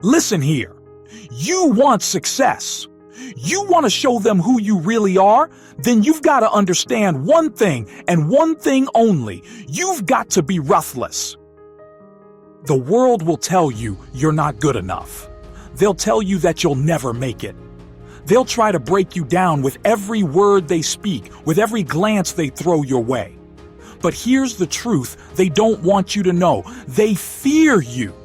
Listen here. You want success. You want to show them who you really are? Then you've got to understand one thing and one thing only. You've got to be ruthless. The world will tell you you're not good enough. They'll tell you that you'll never make it. They'll try to break you down with every word they speak, with every glance they throw your way. But here's the truth they don't want you to know. They fear you.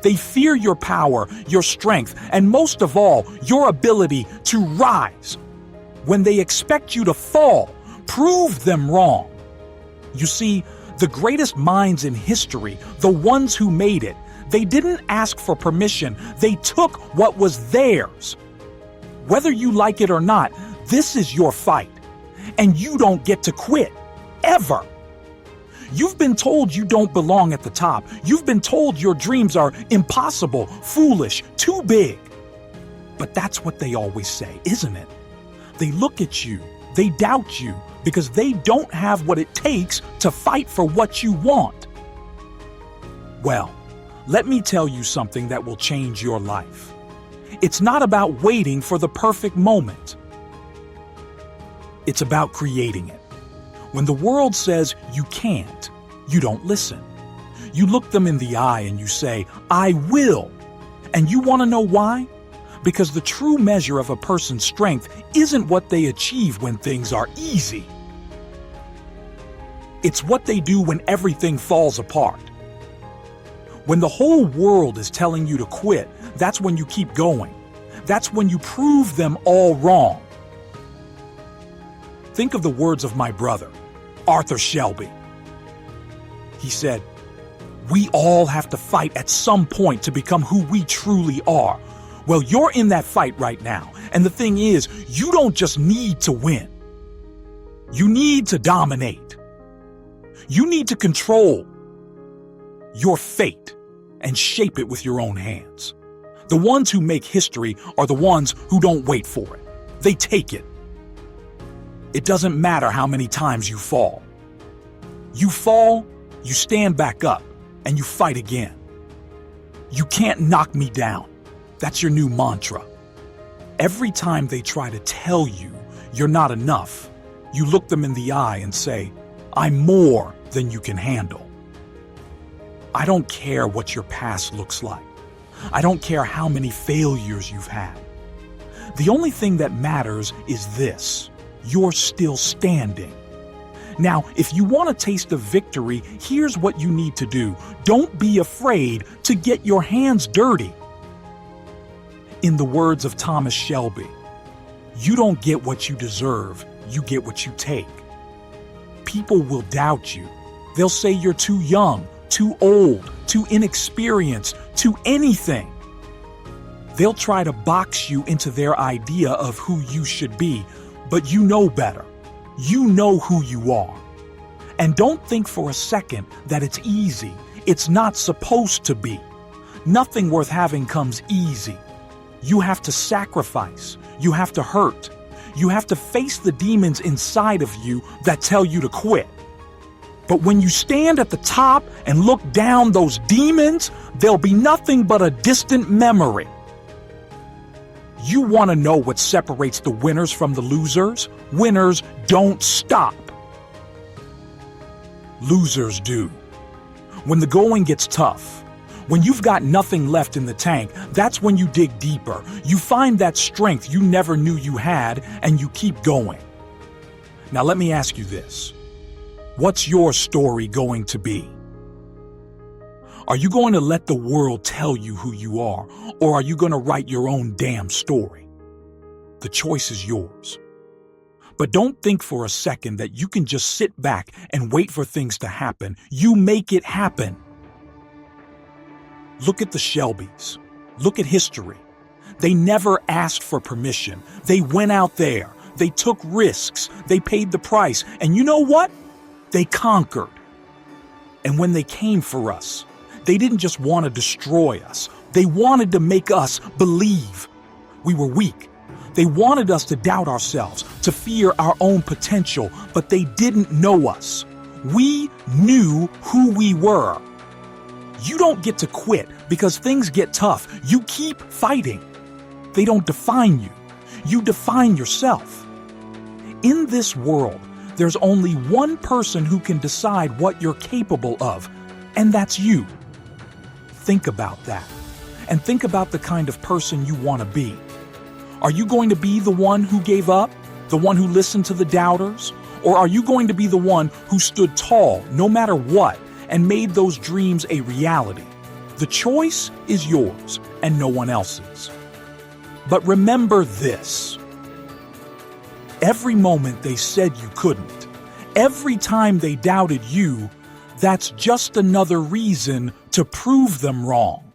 They fear your power, your strength, and most of all, your ability to rise. When they expect you to fall, prove them wrong. You see, the greatest minds in history, the ones who made it, they didn't ask for permission, they took what was theirs. Whether you like it or not, this is your fight. And you don't get to quit. Ever. You've been told you don't belong at the top. You've been told your dreams are impossible, foolish, too big. But that's what they always say, isn't it? They look at you, they doubt you, because they don't have what it takes to fight for what you want. Well, let me tell you something that will change your life. It's not about waiting for the perfect moment. It's about creating it. When the world says you can't, you don't listen. You look them in the eye and you say, I will. And you want to know why? Because the true measure of a person's strength isn't what they achieve when things are easy. It's what they do when everything falls apart. When the whole world is telling you to quit, that's when you keep going. That's when you prove them all wrong. Think of the words of my brother, Arthur Shelby. He said, we all have to fight at some point to become who we truly are. Well, you're in that fight right now. And the thing is, you don't just need to win. You need to dominate. You need to control your fate and shape it with your own hands. The ones who make history are the ones who don't wait for it. They take it. It doesn't matter how many times you fall. You fall, you stand back up, and you fight again. You can't knock me down. That's your new mantra. Every time they try to tell you you're not enough, you look them in the eye and say, I'm more than you can handle. I don't care what your past looks like. I don't care how many failures you've had. The only thing that matters is this. You're still standing. Now, if you want a taste of victory, here's what you need to do. Don't be afraid to get your hands dirty. In the words of Thomas Shelby, you don't get what you deserve, you get what you take. People will doubt you. They'll say you're too young, too old, too inexperienced, too anything. They'll try to box you into their idea of who you should be, but you know better. You know who you are. And don't think for a second that it's easy. It's not supposed to be. Nothing worth having comes easy. You have to sacrifice. You have to hurt. You have to face the demons inside of you that tell you to quit. But when you stand at the top and look down those demons, there'll be nothing but a distant memory. You want to know what separates the winners from the losers? Winners don't stop. Losers do. When the going gets tough, when you've got nothing left in the tank, that's when you dig deeper. You find that strength you never knew you had, and you keep going. Now let me ask you this. What's your story going to be? Are you going to let the world tell you who you are, or are you going to write your own damn story? The choice is yours. But don't think for a second that you can just sit back and wait for things to happen. You make it happen. Look at the Shelbys. Look at history. They never asked for permission. They went out there. They took risks. They paid the price. And you know what? They conquered. And when they came for us, they didn't just want to destroy us. They wanted to make us believe we were weak. They wanted us to doubt ourselves, to fear our own potential, but they didn't know us. We knew who we were. You don't get to quit because things get tough. You keep fighting. They don't define you. You define yourself. In this world, there's only one person who can decide what you're capable of, and that's you. Think about that, and think about the kind of person you want to be. Are you going to be the one who gave up, the one who listened to the doubters, or are you going to be the one who stood tall no matter what and made those dreams a reality? The choice is yours and no one else's. But remember this. Every moment they said you couldn't, every time they doubted you, that's just another reason to prove them wrong.